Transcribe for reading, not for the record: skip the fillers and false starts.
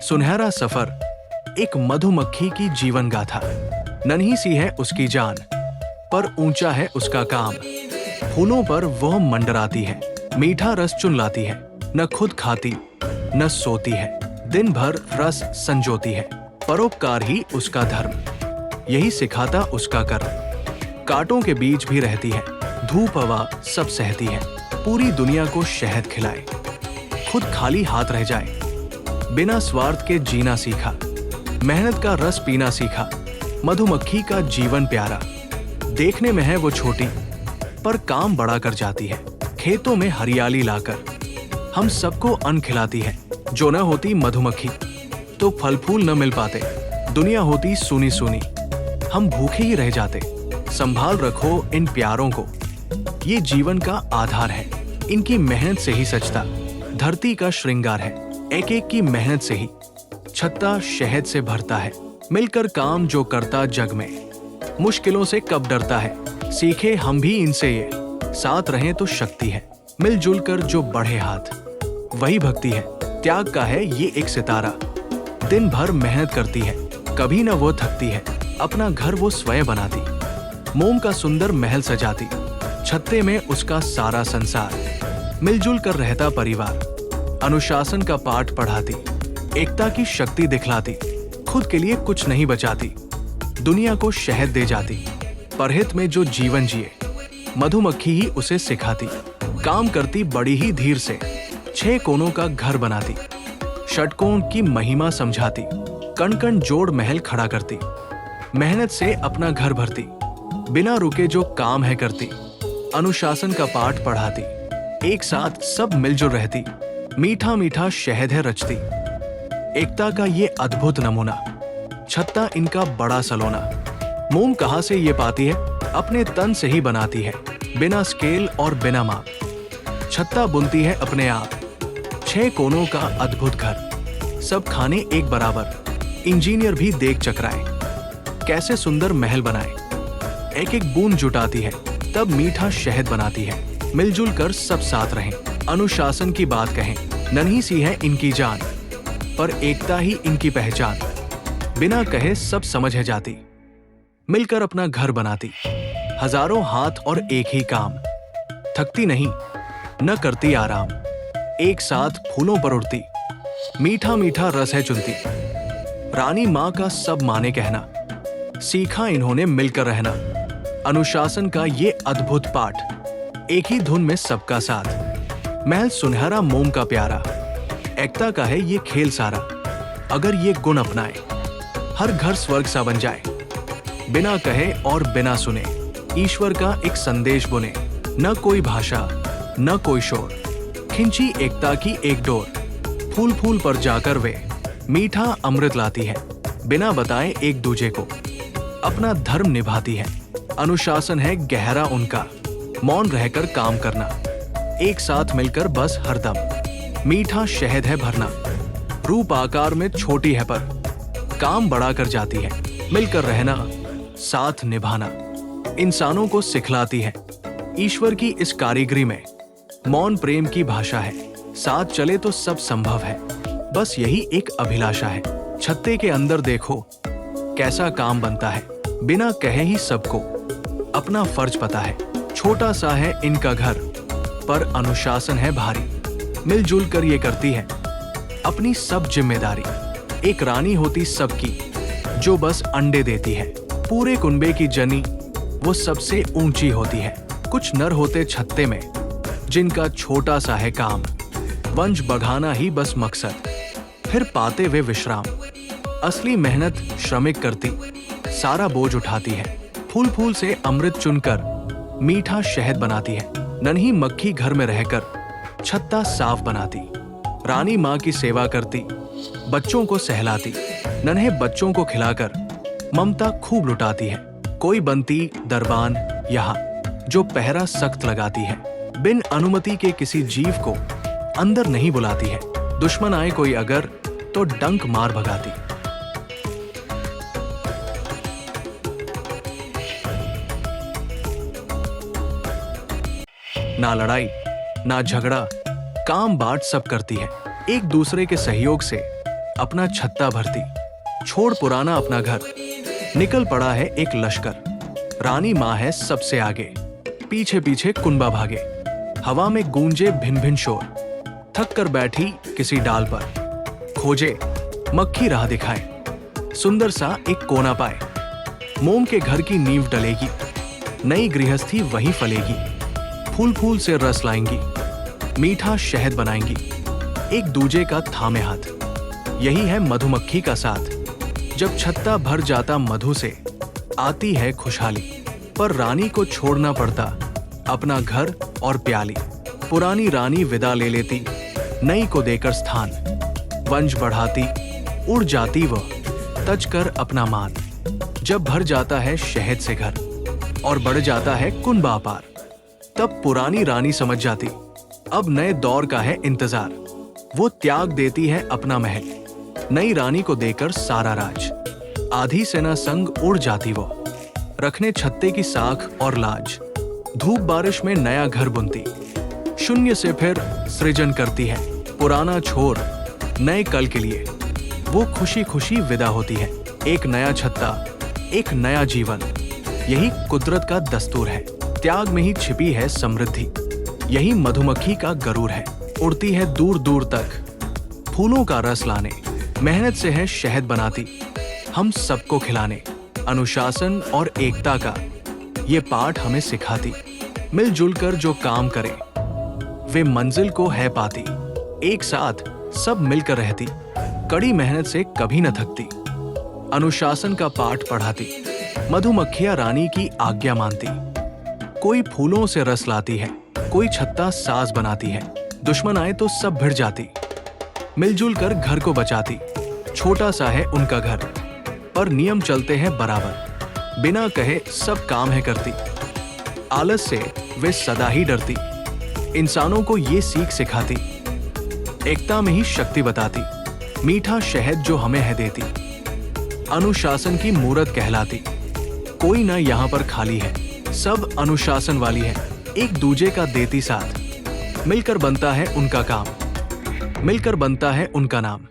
सुनहरा सफर, एक मधुमक्खी की जीवन गाथा। नन्ही सी है उसकी जान, पर ऊंचा है उसका काम। फूलों पर वह मंडराती है, मीठा रस चुन लाती है। न खुद खाती न सोती है, दिन भर रस संजोती है। परोपकार ही उसका धर्म, यही सिखाता उसका कर्म। कांटों के बीच भी रहती है, धूप हवा सब सहती है। पूरी दुनिया को शहद खिलाए, खुद खाली हाथ रह जाए। बिना स्वार्थ के जीना सीखा, मेहनत का रस पीना सीखा। मधुमक्खी का जीवन प्यारा, देखने में है वो छोटी, पर काम बड़ा कर जाती है। खेतों में हरियाली लाकर हम सबको अन्न खिलाती है। जो न होती मधुमक्खी तो फल फूल न मिल पाते। दुनिया होती सूनी सूनी, हम भूखे ही रह जाते। संभाल रखो इन प्यारों को, ये जीवन का आधार है। इनकी मेहनत से ही सजता धरती का श्रृंगार है। एक एक की मेहनत से ही छत्ता शहद से भरता है। मिलकर काम जो करता जग में, मुश्किलों से कब डरता है। सीखे हम भी इनसे ये, साथ रहें तो शक्ति है। मिलजुल कर जो बढ़े हाथ, वही भक्ति है। त्याग का है ये एक सितारा, दिन भर मेहनत करती है, कभी न वो थकती है। अपना घर वो स्वयं बनाती, मोम का सुंदर महल सजाती। छत्ते में उसका सारा संसार, मिलजुल कर रहता परिवार। अनुशासन का पाठ पढ़ाती, एकता की शक्ति दिखलाती। खुद के लिए कुछ नहीं बचाती, दुनिया को शहद दे जाती। परहित में जो जीवन जिए, मधुमक्खी ही उसे सिखाती। काम करती बड़ी ही धीर से, 6 कोनों का घर बनाती। षटकोण की महिमा समझाती, कण कण जोड़ महल खड़ा करती। मेहनत से अपना घर भरती, बिना रुके जो काम है करती। अनुशासन का पाठ पढ़ाती, एक साथ सब मिलजुल रहती। मीठा मीठा शहद है रचती, एकता का ये अद्भुत नमूना। छत्ता इनका बड़ा सलोना, मोम कहाँ से ये पाती है, अपने तन से ही बनाती है। बिना स्केल और बिना माप, छत्ता बुनती है अपने आप। 6 कोनों का अद्भुत घर, सब खाने एक बराबर। इंजीनियर भी देख चकराए, कैसे सुंदर महल बनाए। एक एक बूंद जुटाती है, तब मीठा शहद बनाती है। मिलजुल कर सब साथ रहें, अनुशासन की बात कहें। नन्ही सी है इनकी जान, पर एकता ही इनकी पहचान। बिना कहे सब समझ है जाती, मिलकर अपना घर बनाती। हजारों हाथ और एक ही काम, थकती नहीं न करती आराम। एक साथ फूलों पर उड़ती, मीठा मीठा रस है चुनती। रानी माँ का सब माने कहना, सीखा इन्होंने मिलकर रहना। अनुशासन का ये अद्भुत पाठ, एक ही धुन में सबका साथ। महल सुनहरा मोम का प्यारा, एकता का है ये खेल सारा। अगर ये गुण अपनाए, हर घर स्वर्ग सा बन जाए। बिना कहे और बिना सुने, ईश्वर का एक संदेश बुने। न कोई भाषा न कोई शोर, खिंची एकता की एक डोर। फूल फूल पर जाकर वे मीठा अमृत लाती है। बिना बताए एक दूजे को अपना धर्म निभाती है। अनुशासन है गहरा उनका, मौन रहकर काम करना। एक साथ मिलकर बस हरदम, मीठा शहद है भरना। रूप आकार में छोटी है, पर काम बड़ा कर जाती है। मिलकर रहना, साथ निभाना, इंसानों को सिखलाती है। ईश्वर की इस कारीगरी में मौन प्रेम की भाषा है। साथ चले तो सब संभव है, बस यही एक अभिलाषा है। छत्ते के अंदर देखो कैसा काम बनता है, बिना कहे ही सबको अपना फर्ज पता है। छोटा सा है इनका घर, पर अनुशासन है भारी। मिलजुल कर ये करती है अपनी सब जिम्मेदारी। एक रानी होती सबकी, जो बस अंडे देती है। पूरे कुनबे की जनी वो सबसे ऊंची होती है। कुछ नर होते छत्ते में, जिनका छोटा सा है काम, वंश बढ़ाना ही बस मकसद, फिर पाते वे विश्राम। असली मेहनत श्रमिक करती, सारा बोझ उठाती है। फूल फूल से अमृत चुनकर मीठा शहद बनाती है। नन्ही मक्खी घर में रहकर छत्ता साफ बनाती। रानी माँ की सेवा करती, बच्चों को सहलाती। नन्हे बच्चों को खिलाकर ममता खूब लुटाती है। कोई बनती दरबान यहाँ, जो पहरा सख्त लगाती है। बिन अनुमति के किसी जीव को अंदर नहीं बुलाती है। दुश्मन आए कोई अगर, तो डंक मार भगाती। ना लड़ाई ना झगड़ा, काम बांट सब करती है। एक दूसरे के सहयोग से अपना छत्ता भरती, छोड़ पुराना अपना घर। निकल पड़ा है एक लश्कर, रानी माँ है सबसे आगे, पीछे पीछे कुंबा भागे। हवा में गूंजे भिन भिन शोर, थक कर बैठी किसी डाल पर। खोजे मक्खी राह दिखाए, सुंदर सा एक कोना पाए। मोम के घर की नींव डलेगी, नई गृहस्थी वहीं फलेगी। फूल फूल से रस लाएंगी, मीठा शहद बनाएंगी, एक दूजे का थामे हाथ। यही है मधुमक्खी का साथ। जब छत्ता भर जाता मधु से, आती है खुशहाली। पर रानी को छोड़ना पड़ता अपना घर और प्याली। पुरानी रानी विदा ले लेती, नई को देकर स्थान। वंश बढ़ाती, उड़ जाती वह, तज कर अपना मान। जब भर जाता है शहद से घर और बढ़ जाता है कुंबा पार, तब पुरानी रानी समझ जाती अब नए दौर का है इंतजार। वो त्याग देती है अपना महल, नई रानी को देकर सारा राज। आधी सेना संग उड़ जाती वो, रखने छत्ते की साख और लाज। धूप बारिश में नया घर बुनती, शून्य से फिर सृजन करती है। पुराना छोर नए कल के लिए, वो खुशी खुशी विदा होती है। एक नया छत्ता, एक नया जीवन, यही कुदरत का दस्तूर है। त्याग में ही छिपी है समृद्धि, यही मधुमक्खी का गरूर है। उड़ती है दूर दूर तक, फूलों का रस लाने। मेहनत से है शहद बनाती, हम सबको खिलाने। अनुशासन और एकता का ये पाठ हमें सिखाती। मिलजुल कर जो काम करे, वे मंजिल को है पाती। एक साथ सब मिलकर रहती, कड़ी मेहनत से कभी न थकती। अनुशासन का पाठ पढ़ाती, मधुमक्खियां रानी की आज्ञा मानती। कोई फूलों से रस लाती है, कोई छत्ता साज बनाती है। दुश्मन आए तो सब भिड़ जाती, मिलजुल कर घर को बचाती। छोटा सा है उनका घर, पर नियम चलते हैं बराबर। बिना कहे सब काम है करती, आलस से वे सदा ही डरती। इंसानों को ये सीख सिखाती, एकता में ही शक्ति बताती। मीठा शहद जो हमें है देती, अनुशासन की मूरत कहलाती। कोई ना यहाँ पर खाली है, सब अनुशासन वाली है। एक दूजे का देती साथ, मिलकर बनता है उनका काम, मिलकर बनता है उनका नाम।